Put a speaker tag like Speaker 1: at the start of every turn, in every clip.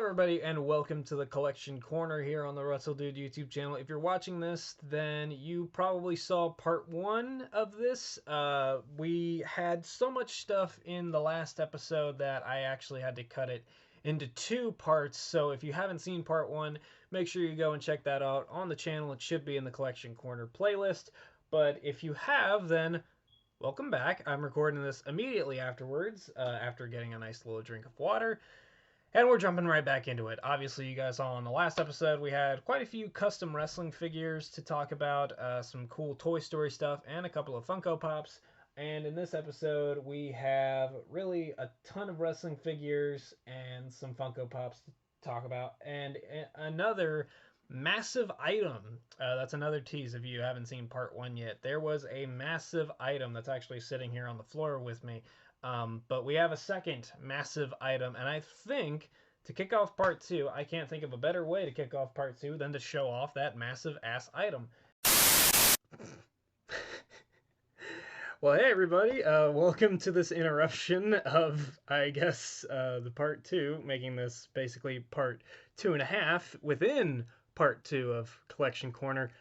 Speaker 1: everybody, and welcome to the Collection Corner here on the WRESTLEDUDE YouTube channel. If you're watching this, then you probably saw part one of this. We had so much stuff in the last episode that I actually had to cut it into two parts. So if you haven't seen part one, make sure you go and check that out on the channel. It should be in the Collection Corner playlist. But if you have, then welcome back. I'm recording this immediately afterwards, after getting a nice little drink of water. And we're jumping right back into it. Obviously, you guys saw in the last episode, we had quite a few custom wrestling figures to talk about, some cool Toy Story stuff, and a couple of Funko Pops. And in this episode, we have really a ton of wrestling figures and some Funko Pops to talk about. And another massive item. That's another tease if you haven't seen part one yet. There was a massive item that's actually sitting here on the floor with me. But we have a second massive item, and I think to kick off part two, I can't think of a better way to kick off part two than to show off that massive ass item. Well, hey everybody, welcome to this interruption of, I guess, the part two, making this basically part 2.5 within part two of Collection Corner.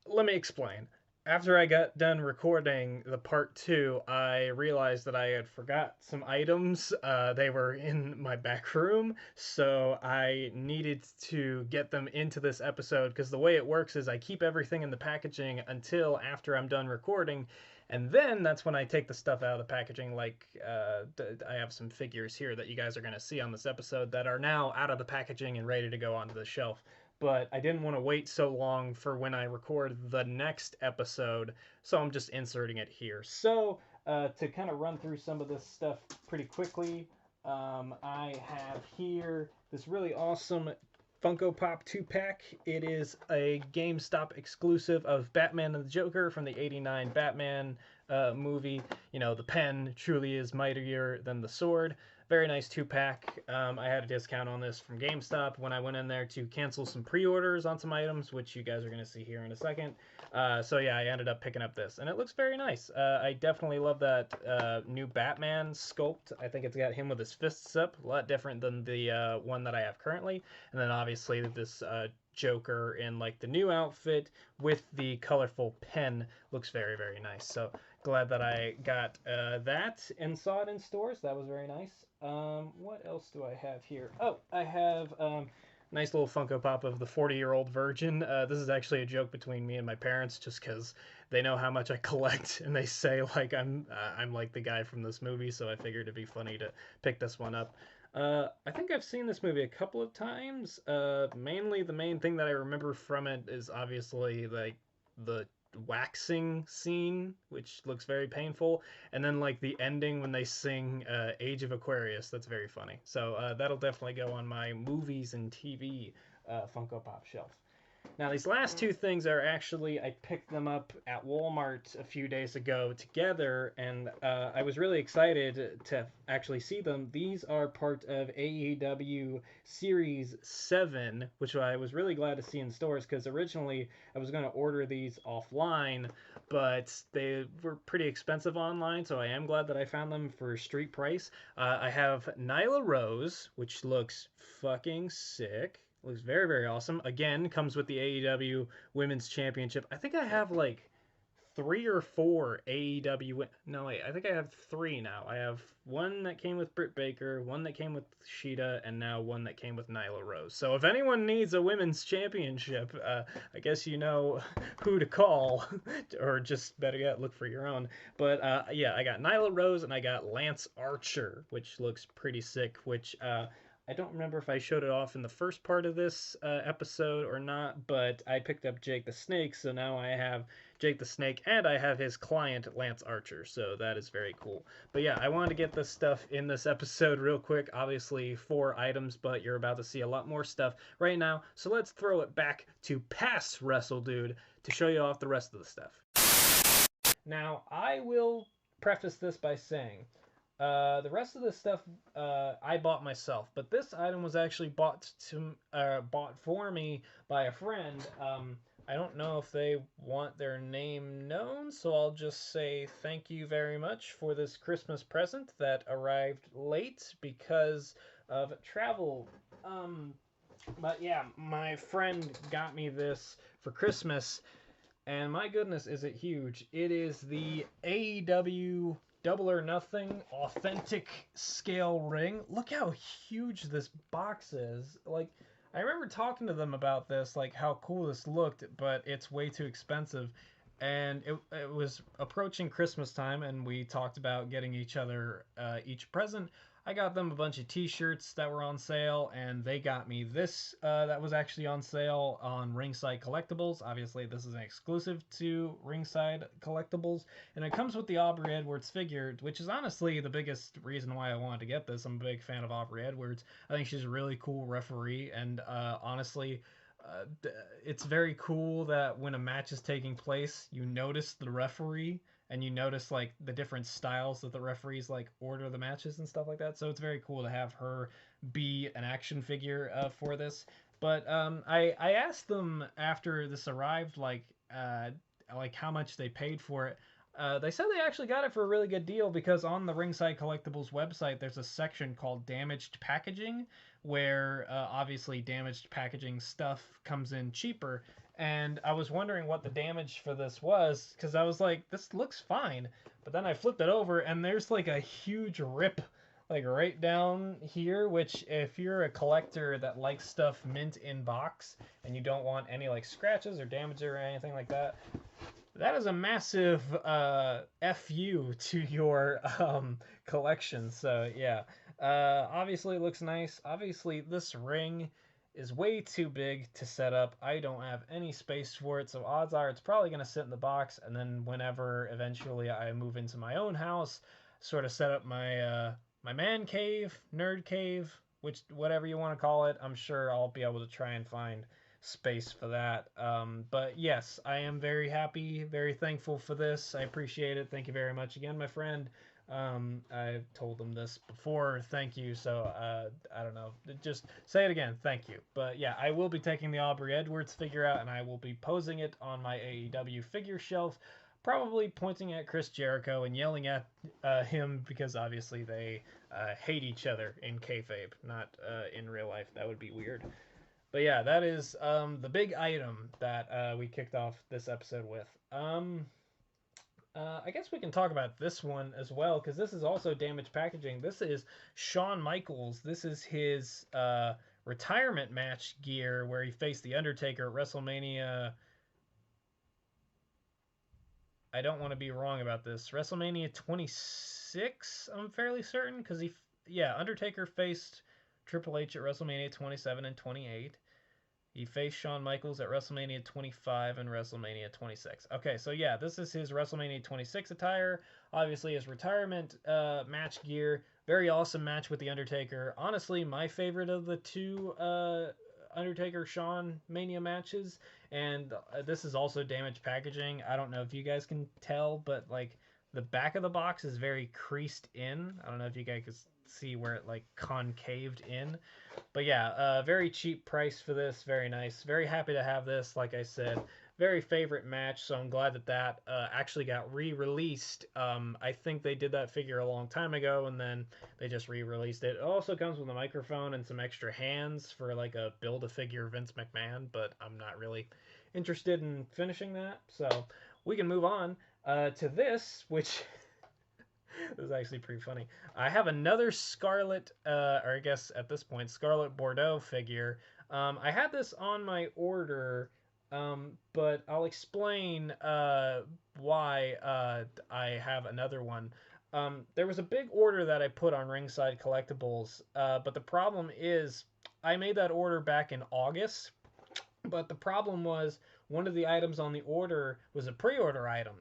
Speaker 1: Let me explain. After I got done recording the part two, I realized that I had forgot some items. They were in my back room, so I needed to get them into this episode, because the way it works is I keep everything in the packaging until after I'm done recording, and then that's when I take the stuff out of the packaging. Like, I have some figures here that you guys are going to see on this episode that are now out of the packaging and ready to go onto the shelf. But I didn't want to wait so long for when I record the next episode, so I'm just inserting it here. So, to kind of run through some of this stuff pretty quickly, I have here this really awesome Funko Pop 2-pack. It is a GameStop exclusive of Batman and the Joker from the '89 Batman movie. You know, the pen truly is mightier than the sword. Very nice 2-pack. I had a discount on this from GameStop when I went in there to cancel some pre-orders on some items, which you guys are going to see here in a second. So yeah, I ended up picking up this, and it looks very nice. I definitely love that new Batman sculpt. I think it's got him with his fists up, a lot different than the one that I have currently. And then obviously this Joker in like the new outfit with the colorful pen looks very, very nice. So glad that I got that and saw it in stores. That was very nice. What else do I have here? Oh, I have nice little Funko Pop of the 40-year-old virgin. This is actually a joke between me and my parents, just because they know how much I collect, and they say like I'm like the guy from this movie, so I figured it'd be funny to pick this one up. I think I've seen this movie a couple of times. Mainly the main thing that I remember from it is obviously like the waxing scene, which looks very painful, and then like the ending when they sing Age of Aquarius. That's very funny. So that'll definitely go on my movies and TV Funko Pop shelf. Now, these last two things are actually, I picked them up at Walmart a few days ago together, and I was really excited to actually see them. These are part of AEW Series 7, which I was really glad to see in stores, because originally I was going to order these offline, but they were pretty expensive online, so I am glad that I found them for street price. I have Nyla Rose, which looks fucking sick. Looks very, very awesome. Again, comes with the AEW Women's Championship. I think I have like 3 or 4 AEW... No, wait. I think I have 3 now. I have one that came with Britt Baker, one that came with Sheeta, and now one that came with Nyla Rose. So if anyone needs a Women's Championship, I guess you know who to call. Or just, better yet, look for your own. But yeah, I got Nyla Rose and I got Lance Archer, which looks pretty sick, which... I don't remember if I showed it off in the first part of this episode or not, but I picked up Jake the Snake, so now I have Jake the Snake, and I have his client, Lance Archer, so that is very cool. But yeah, I wanted to get this stuff in this episode real quick. Obviously 4 items, but you're about to see a lot more stuff right now, so let's throw it back to past WRESTLEDUDE to show you off the rest of the stuff. Now, I will preface this by saying, the rest of the stuff I bought myself, but this item was actually bought for me by a friend. I don't know if they want their name known, so I'll just say thank you very much for this Christmas present that arrived late because of travel But yeah, my friend got me this for Christmas, and my goodness, is it huge! It is the AEW Double or Nothing Authentic Scale Ring. Look how huge this box is. Like, I remember talking to them about this, like how cool this looked, but it's way too expensive. And it was approaching Christmas time, and we talked about getting each other each present. I got them a bunch of T-shirts that were on sale, and they got me this that was actually on sale on Ringside Collectibles. Obviously, this is an exclusive to Ringside Collectibles, and it comes with the Aubrey Edwards figure, which is honestly the biggest reason why I wanted to get this. I'm a big fan of Aubrey Edwards. I think she's a really cool referee, and honestly, uh, it's very cool that when a match is taking place, you notice the referee and you notice like the different styles that the referees like order the matches and stuff like that. So it's very cool to have her be an action figure for this. But I asked them after this arrived like how much they paid for it. They said they actually got it for a really good deal because on the Ringside Collectibles website, there's a section called Damaged Packaging, where obviously damaged packaging stuff comes in cheaper. And I was wondering what the damage for this was because I was like, this looks fine. But then I flipped it over and there's like a huge rip like right down here, which if you're a collector that likes stuff mint in box and you don't want any like scratches or damage or anything like that, that is a massive fu to your collection. So yeah, obviously it looks nice. Obviously this ring is way too big to set up. I don't have any space for it, so odds are it's probably going to sit in the box, and then whenever eventually I move into my own house, sort of set up my man cave, nerd cave, which whatever you want to call it, I'm sure I'll be able to try and find space for that. But yes, I am very happy, very thankful for this. I appreciate it. Thank you very much again, my friend. I've told them this before. Thank you. So I don't know. Just say it again. Thank you. But yeah, I will be taking the Aubrey Edwards figure out, and I will be posing it on my AEW figure shelf. Probably pointing at Chris Jericho and yelling at him because obviously they hate each other in kayfabe, not in real life. That would be weird. But yeah, that is the big item that we kicked off this episode with. I guess we can talk about this one as well because this is also damaged packaging. This is Shawn Michaels. This is his retirement match gear where he faced The Undertaker at WrestleMania. I don't want to be wrong about this. WrestleMania 26, I'm fairly certain because Undertaker faced Triple H at WrestleMania 27 and 28. He faced Shawn Michaels at WrestleMania 25 and WrestleMania 26. Okay, so yeah, this is his WrestleMania 26 attire. Obviously, his retirement match gear. Very awesome match with The Undertaker. Honestly, my favorite of the two Undertaker Shawn Mania matches. And this is also damaged packaging. I don't know if you guys can tell, but like the back of the box is very creased in. I don't know if you guys can see where it like concaved in. But yeah, very cheap price for this. Very nice. Very happy to have this. Like I said, very favorite match. So I'm glad that that actually got re-released. I think they did that figure a long time ago, and then they just re-released it. It also comes with a microphone and some extra hands for like a build-a-figure Vince McMahon, but I'm not really interested in finishing that. So we can move on to this, which this is actually pretty funny. I have another Scarlet, or I guess at this point, Scarlet Bordeaux figure. I had this on my order, but I'll explain why I have another one. There was a big order that I put on Ringside Collectibles, but the problem is I made that order back in August, but the problem was one of the items on the order was a pre-order item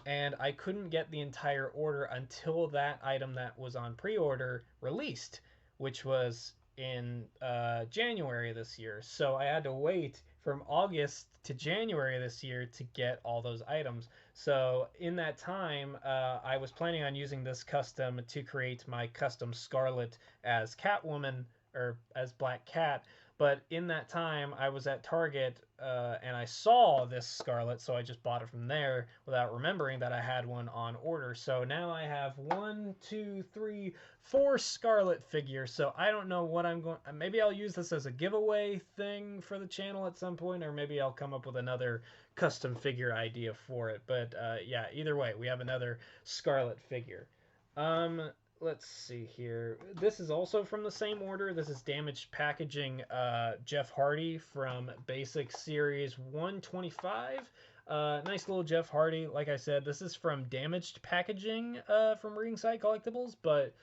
Speaker 1: and I couldn't get the entire order until that item that was on pre-order released, which was in January this year. So I had to wait from August to January this year to get all those items. So in that time, I was planning on using this custom to create my custom Scarlet as Catwoman or as Black Cat. But in that time, I was at Target and I saw this Scarlet, so I just bought it from there without remembering that I had one on order. So now I have 1, 2, 3, 4 Scarlet figures. So I don't know what I'm going. Maybe I'll use this as a giveaway thing for the channel at some point, or maybe I'll come up with another custom figure idea for it. But yeah, either way, we have another Scarlet figure. Let's see here. This is also from the same order. This is Damaged Packaging Jeff Hardy from Basic Series 125. Nice little Jeff Hardy. Like I said, this is from Damaged Packaging from Ringside Collectibles, but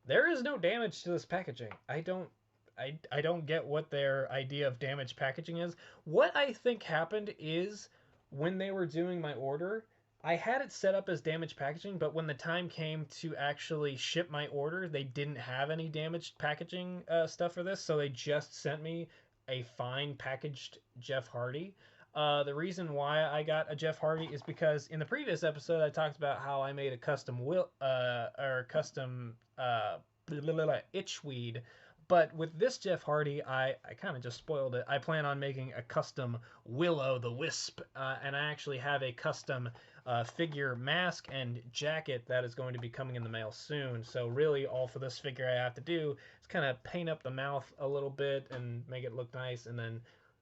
Speaker 1: there is no damage to this packaging. I don't get what their idea of damaged packaging is. What I think happened is when they were doing my order, I had it set up as damaged packaging, but when the time came to actually ship my order, they didn't have any damaged packaging stuff for this, so they just sent me a fine packaged Jeff Hardy. The reason why I got a Jeff Hardy is because in the previous episode I talked about how I made a custom custom itchweed, but with this Jeff Hardy, I kind of just spoiled it. I plan on making a custom Willow the Wisp, and I actually have a custom figure mask and jacket that is going to be coming in the mail soon. So really all for this figure I have to do is kind of paint up the mouth a little bit and make it look nice, and then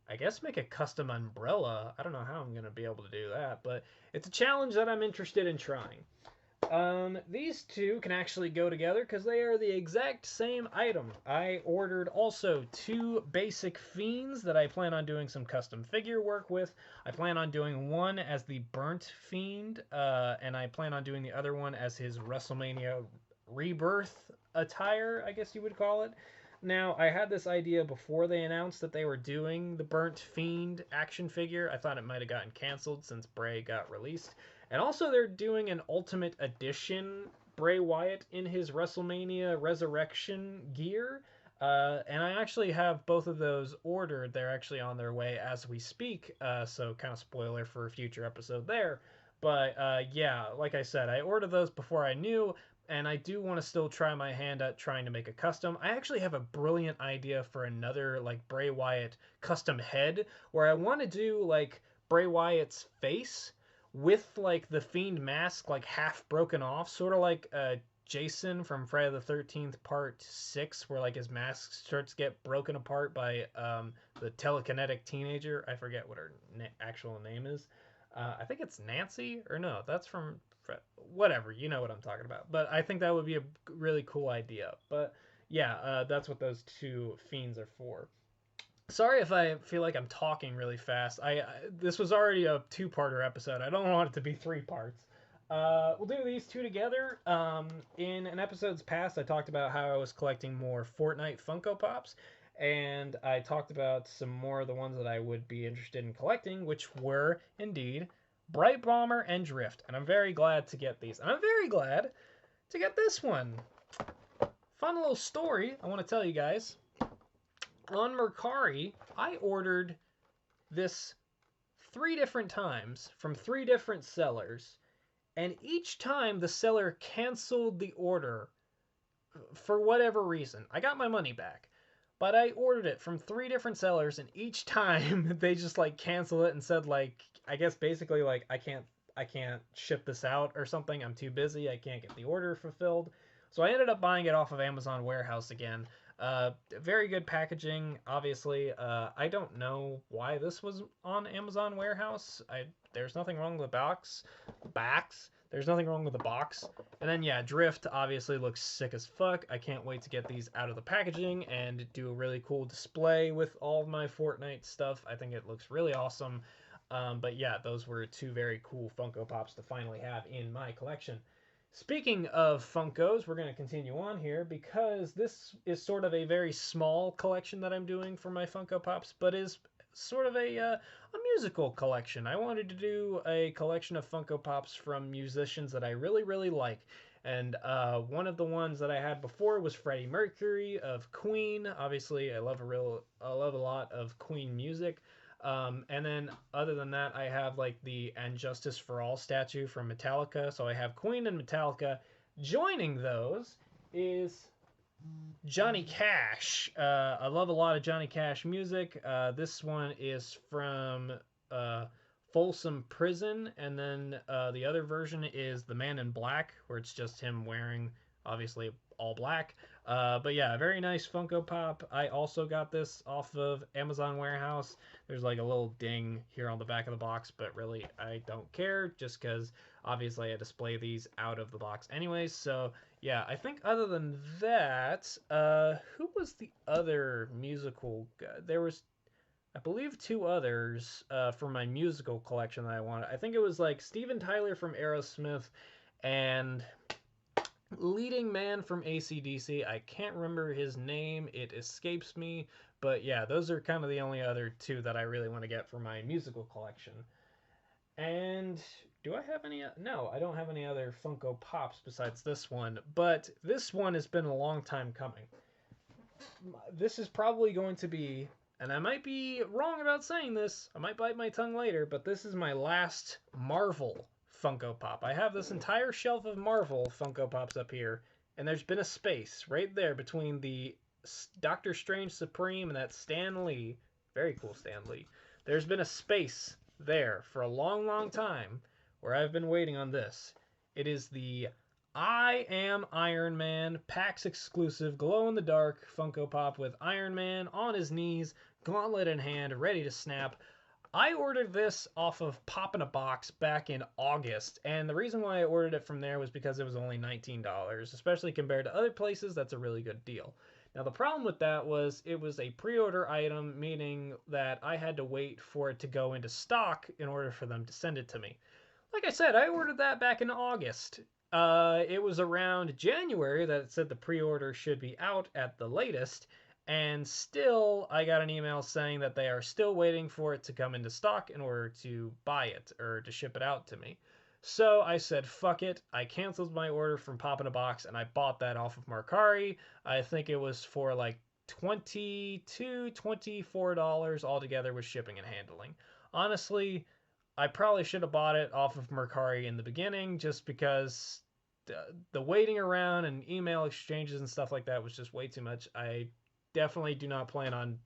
Speaker 1: I guess make a custom umbrella. I don't know how I'm going to be able to do that, but it's a challenge that I'm interested in trying. These two can actually go together because they are the exact same item. I ordered also 2 basic Fiends that I plan on doing some custom figure work with. I plan on doing one as the Burnt Fiend, and I plan on doing the other one as his WrestleMania Rebirth attire, I guess you would call it. Now, I had this idea before they announced that they were doing the Burnt Fiend action figure. I thought it might have gotten canceled since Bray got released. And also, they're doing an Ultimate Edition Bray Wyatt in his WrestleMania Resurrection gear. And I actually have both of those ordered. They're actually on their way as we speak. So, kind of spoiler for a future episode there. But yeah, like I said, I ordered those before I knew. And I do want to still try my hand at trying to make a custom. I actually have a brilliant idea for another like Bray Wyatt custom head where I want to do like Bray Wyatt's face with like the Fiend mask like half broken off, sort of like Jason from Friday the 13th Part 6, where like his mask starts to get broken apart by the telekinetic teenager. I forget what her actual name is. I think it's Nancy, or no, that's from whatever, you know what I'm talking about. But I think that would be a really cool idea. But yeah, that's what those 2 Fiends are for. Sorry if I feel like I'm talking really fast. This was already a 2-parter episode. I don't want it to be 3 parts. We'll do these 2 together. In an episode's past, I talked about how I was collecting more Fortnite Funko Pops, and I talked about some more of the ones that I would be interested in collecting, which were indeed Bright Bomber and Drift. And I'm very glad to get these. And I'm very glad to get this one. Fun little story I want to tell you guys. On Mercari, I ordered this 3 different times from 3 different sellers, and each time the seller canceled the order for whatever reason. I got my money back, but I ordered it from 3 different sellers, and each time they just like canceled it and said like, I guess basically like I can't ship this out or something. I'm too busy. I can't get the order fulfilled. So I ended up buying it off of Amazon Warehouse again. Very good packaging, obviously. I don't know why this was on Amazon Warehouse. There's nothing wrong with the box. There's nothing wrong with the box. And then, yeah, Drift obviously looks sick as fuck. I can't wait to get these out of the packaging and do a really cool display with all of my Fortnite stuff. I think it looks really awesome. But yeah, those were 2 very cool Funko Pops to finally have in my collection. Speaking of Funkos, we're going to continue on here because this is sort of a very small collection that I'm doing for my Funko Pops, but is sort of a musical collection. I wanted to do a collection of Funko Pops from musicians that I really, really like. And one of the ones that I had before was Freddie Mercury of Queen. Obviously, I love a lot of Queen music. And then other than that, I have like the And Justice for All statue from Metallica. So I have Queen and Metallica. Joining those is Johnny Cash. I love a lot of Johnny Cash music. This one is from uh, Folsom Prison, and then the other version is The Man in Black, where it's just him wearing, obviously, all black. But yeah, very nice Funko Pop. I also got this off of Amazon Warehouse. There's like a little ding here on the back of the box, but really I don't care, just because obviously I display these out of the box anyways. So yeah, I think other than that, who was the other musical guy? There was, I believe, two others for my musical collection that I wanted. I think it was like Steven Tyler from Aerosmith and leading man from AC/DC. I can't remember his name, it escapes me. But yeah, those are kind of the only other two that I really want to get for my musical collection. And do I have any? No, I don't have any other Funko Pops besides this one. But this one has been a long time coming. This is probably going to be, and I might be wrong about saying this, I might bite my tongue later, but this is my last Marvel Funko Pop. I have this entire shelf of Marvel Funko Pops up here, and there's been a space right there between the Doctor Strange Supreme and that Stan Lee. Very cool Stan Lee. There's been a space there for a long, long time where I've been waiting on this. It is the I Am Iron Man PAX exclusive glow in the dark Funko Pop with Iron Man on his knees, gauntlet in hand, ready to snap. I ordered this off of Pop in a Box back in August, and the reason why I ordered it from there was because it was only $19, especially compared to other places. That's a really good deal. Now, the problem with that was it was a pre order item, meaning that I had to wait for it to go into stock in order for them to send it to me. Like I said, I ordered that back in August. It was around January that it said the pre order should be out at the latest, and still I got an email saying that they are still waiting for it to come into stock in order to buy it or to ship it out to me. So I said, fuck it. I canceled my order from Pop in a Box and I bought that off of Mercari. I think it was for like $22, $24 altogether with shipping and handling. Honestly, I probably should have bought it off of Mercari in the beginning just because the waiting around and email exchanges and stuff like that was just way too much. I definitely do not plan on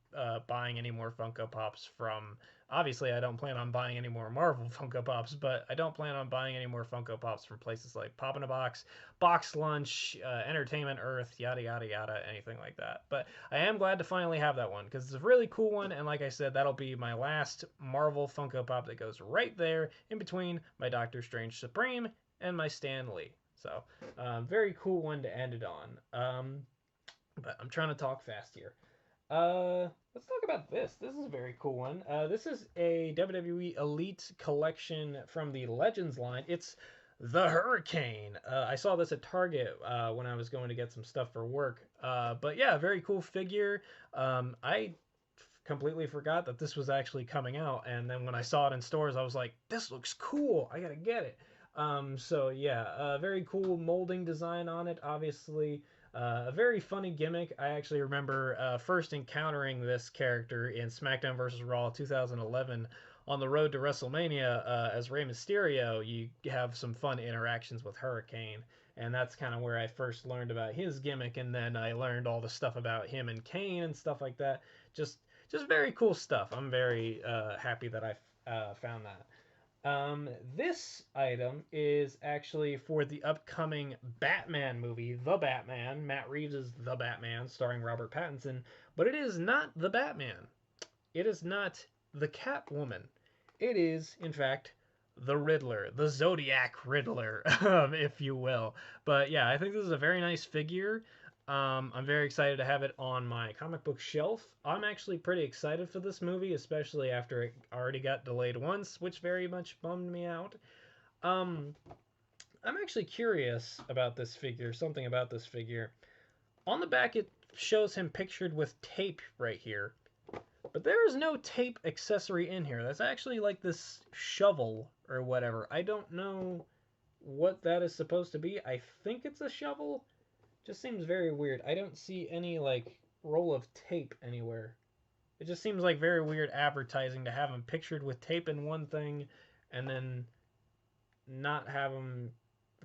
Speaker 1: buying any more Funko Pops from. Obviously, I don't plan on buying any more Marvel Funko Pops, but I don't plan on buying any more Funko Pops from places like Pop in a Box, Box Lunch, Entertainment Earth, yada yada yada, anything like that. But I am glad to finally have that one because it's a really cool one, and like I said, that'll be my last Marvel Funko Pop that goes right there in between my Doctor Strange Supreme and my Stan Lee. So, very cool one to end it on. But I'm trying to talk fast here. Let's talk about this. This is a very cool one. This is a WWE Elite collection from the Legends line. It's the Hurricane. I saw this at Target when I was going to get some stuff for work. But yeah, very cool figure. I completely forgot that this was actually coming out, and then when I saw it in stores, I was like, "This looks cool. I gotta get it." So yeah, very cool molding design on it. Obviously, a very funny gimmick. I actually remember first encountering this character in SmackDown vs. Raw 2011 on the road to WrestleMania as Rey Mysterio. You have some fun interactions with Hurricane, and that's kind of where I first learned about his gimmick, and then I learned all the stuff about him and Kane and stuff like that. Just very cool stuff. I'm very happy that I found that. This item is actually for the upcoming Batman movie, The Batman. Matt Reeves is The Batman, starring Robert Pattinson, but it is not The Batman. It is not the Catwoman. It is, in fact, the Riddler, the Zodiac Riddler, if you will. But yeah, I think this is a very nice figure. I'm very excited to have it on my comic book shelf. I'm actually pretty excited for this movie, especially after it already got delayed once, which very much bummed me out. Um, I'm actually curious about this figure, something about this figure. On the back, it shows him pictured with tape right here, but there is no tape accessory in here. That's actually like this shovel or whatever. I don't know what that is supposed to be. I think it's a shovel. Just seems very weird. I don't see any like roll of tape anywhere. It just seems like very weird advertising to have him pictured with tape in one thing and then not have him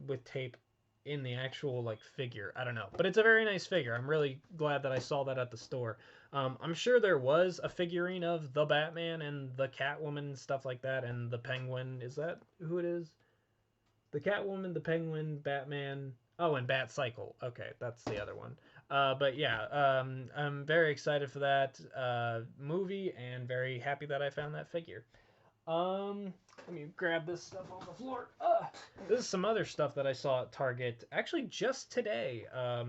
Speaker 1: with tape in the actual like figure. I don't know, but it's a very nice figure. I'm really glad that I saw that at the store. I'm sure there was a figurine of the Batman and the Catwoman and stuff like that, and the Penguin. Is that who it is? The Catwoman, the Penguin, Batman. Oh, and Bat Cycle. Okay, that's the other one. But yeah, I'm very excited for that movie and very happy that I found that figure. Let me grab this stuff off the floor. This is some other stuff that I saw at Target actually just today.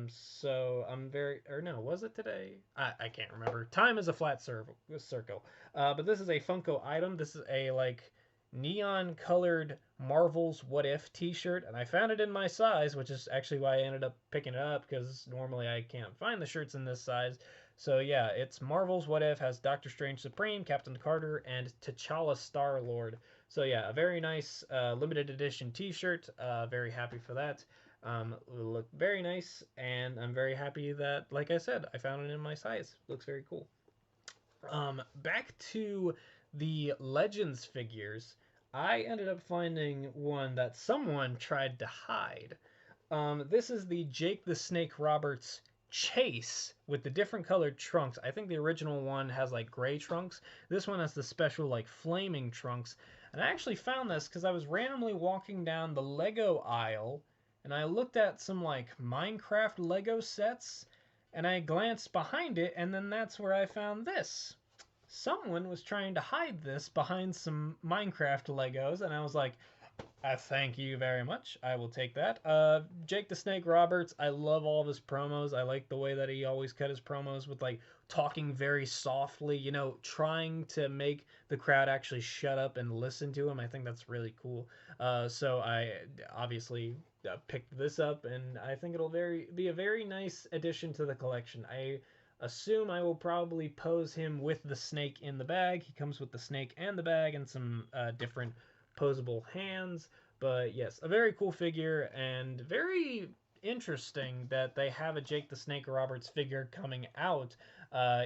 Speaker 1: So I'm very, or no, was it today? I can't remember. Time is a flat circle. But this is a Funko item. This is a like neon colored Marvel's What If t-shirt, and I found it in my size, which is actually why I ended up picking it up, because normally I can't find the shirts in this size. So yeah, it's Marvel's What If, has Doctor Strange Supreme, Captain Carter, and T'Challa Star-Lord. So yeah, a very nice limited edition t-shirt. Very happy for that. Look very nice, and I'm very happy that, like I said, I found it in my size. Looks very cool. Back to the Legends figures. I ended up finding one that someone tried to hide. This is the Jake the Snake Roberts Chase with the different colored trunks. I think the original one has like gray trunks. This one has the special like flaming trunks. And I actually found this because I was randomly walking down the Lego aisle and I looked at some like Minecraft Lego sets and I glanced behind it, and then that's where I found this. Someone was trying to hide this behind some Minecraft Legos, and I was like, thank you very much. I will take that. Jake the Snake Roberts, I love all of his promos. I like the way that he always cut his promos with like talking very softly, you know, trying to make the crowd actually shut up and listen to him. I think that's really cool. So I obviously picked this up, and I think it'll be a very nice addition to the collection. I assume I will probably pose him with the snake in the bag. He comes with the snake and the bag and some different posable hands. But yes, a very cool figure, and very interesting that they have a Jake the Snake Roberts figure coming out,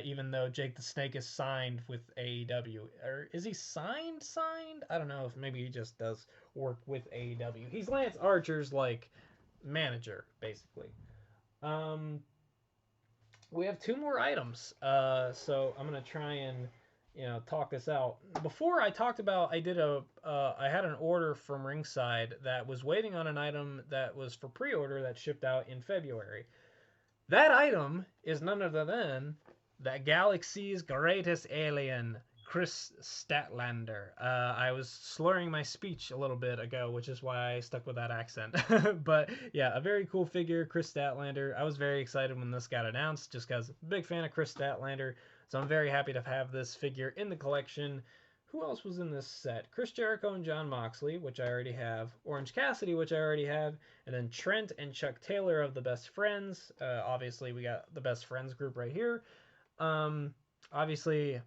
Speaker 1: even though Jake the Snake is signed with AEW. Or is he signed? Signed? I don't know if maybe he just does work with AEW. He's Lance Archer's like manager, basically. Um, we have two more items, so I'm gonna try and talk this out. Before I talked about, I had an order from Ringside that was waiting on an item that was for pre-order that shipped out in February. That item is none other than the galaxy's greatest alien, Chris Statlander. I was slurring my speech a little bit ago, which is why I stuck with that accent. But yeah, a very cool figure, Chris Statlander. I was very excited when this got announced, just because big fan of Chris Statlander. So I'm very happy to have this figure in the collection. Who else was in this set? Chris Jericho and Jon Moxley, which I already have. Orange Cassidy, which I already have. And then Trent and Chuck Taylor of the Best Friends. Obviously, we got the Best Friends group right here. Obviously,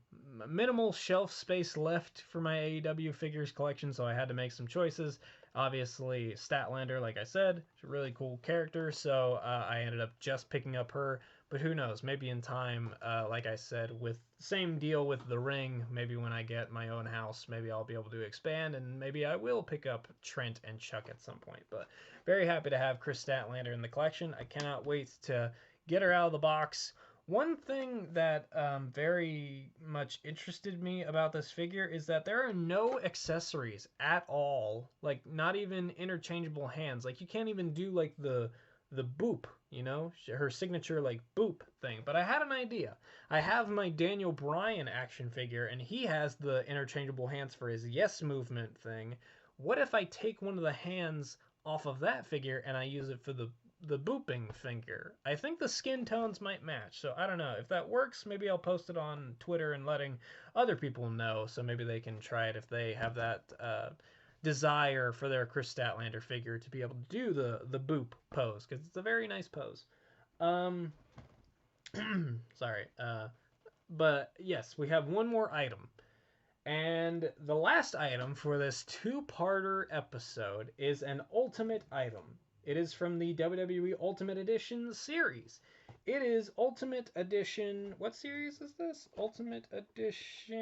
Speaker 1: minimal shelf space left for my AEW figures collection, so I had to make some choices. Obviously, Statlander, like I said, is a really cool character, so I ended up just picking up her. But who knows? Maybe in time, like I said, with same deal with the ring. Maybe when I get my own house, maybe I'll be able to expand, and maybe I will pick up Trent and Chuck at some point. But very happy to have Chris Statlander in the collection. I cannot wait to get her out of the box. One thing that very much interested me about this figure is that there are no accessories at all. Like, not even interchangeable hands. Like, you can't even do, like, the boop, you know? Her signature, like, boop thing. But I had an idea. I have my Daniel Bryan action figure, and he has the interchangeable hands for his yes movement thing. What if I take one of the hands off of that figure and I use it for the booping finger? I think the skin tones might match, so I don't know. If that works, maybe I'll post it on Twitter and letting other people know, so maybe they can try it if they have that desire for their Chris Statlander figure to be able to do the boop pose, because it's a very nice pose. Sorry. But yes, we have one more item. And the last item for this two-parter episode is an ultimate item. It is from the WWE Ultimate Edition series. It is Ultimate Edition... What series is this? Ultimate Edition...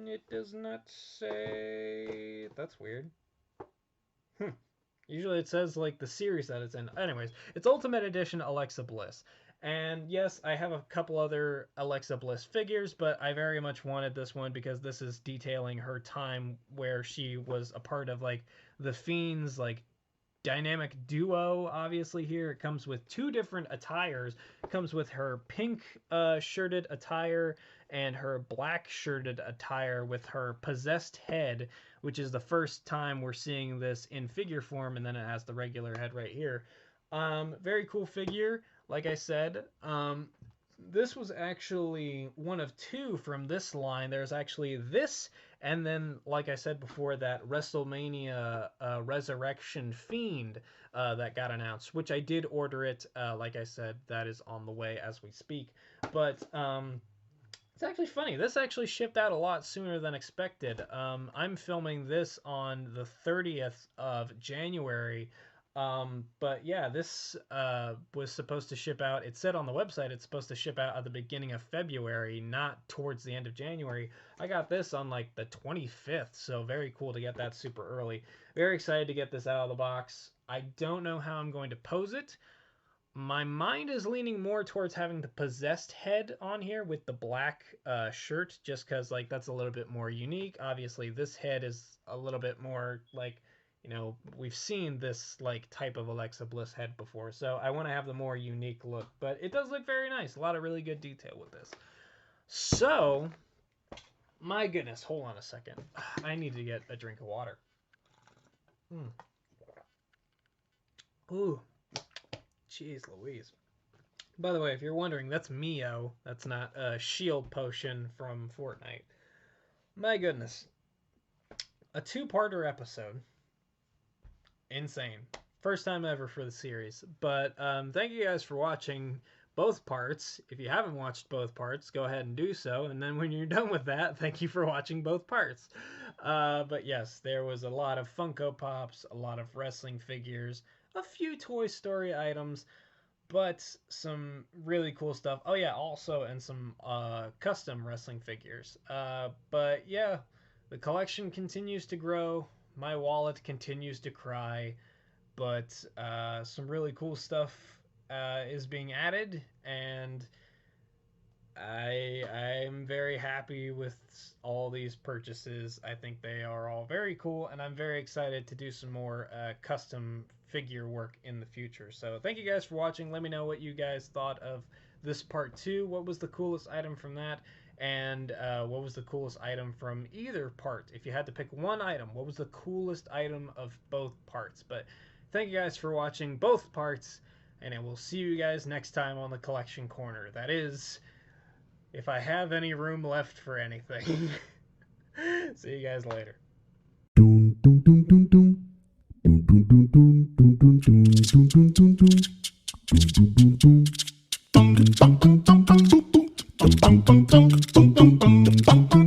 Speaker 1: It does not say... That's weird. Usually it says like the series that it's in. Anyways, it's Ultimate Edition Alexa Bliss. And yes, I have a couple other Alexa Bliss figures, but I very much wanted this one because this is detailing her time where she was a part of like the Fiend's like dynamic duo. Obviously here it comes with two different attires. It comes with her pink shirted attire and her black shirted attire with her possessed head, which is the first time we're seeing this in figure form, and then it has the regular head right here. Very cool figure. Like I said, this was actually one of two from this line. There's actually this, and then, like I said before, that WrestleMania Resurrection Fiend that got announced, which I did order it. Like I said, that is on the way as we speak. But it's actually funny. This actually shipped out a lot sooner than expected. I'm filming this on the 30th of January. But yeah, this was supposed to ship out. It said on the website it's supposed to ship out at the beginning of February, not towards the end of January. I got this on like the 25th, so very cool to get that super early. Very excited to get this out of the box. I don't know how I'm going to pose it. My mind is leaning more towards having the possessed head on here with the black shirt, just because like that's a little bit more unique. Obviously, this head is a little bit more like, you know, we've seen this like type of Alexa Bliss head before, so I want to have the more unique look, but it does look very nice. A lot of really good detail with this. So, my goodness, hold on a second. I need to get a drink of water. Ooh, jeez Louise. By the way, if you're wondering, that's Mio. That's not a shield potion from Fortnite. My goodness. A two-parter episode. Insane. First time ever for the series. But thank you guys for watching both parts. If you haven't watched both parts, go ahead and do so. And then when you're done with that, thank you for watching both parts. But yes, there was a lot of Funko Pops, a lot of wrestling figures, a few Toy Story items, but some really cool stuff. Oh yeah, also, and some custom wrestling figures. But yeah, the collection continues to grow. My wallet continues to cry, but some really cool stuff is being added, and I'm very happy with all these purchases. I think they are all very cool, and I'm very excited to do some more custom figure work in the future. So thank you guys for watching. Let me know what you guys thought of this part 2. What was the coolest item from that? And what was the coolest item from either part? If you had to pick one item, what was the coolest item of both parts? But thank you guys for watching both parts, and I will see you guys next time on the Collection Corner. That is, if I have any room left for anything. See you guys later. Dum dum dum dum dum dum dum dum dum dum dum dum dum dum.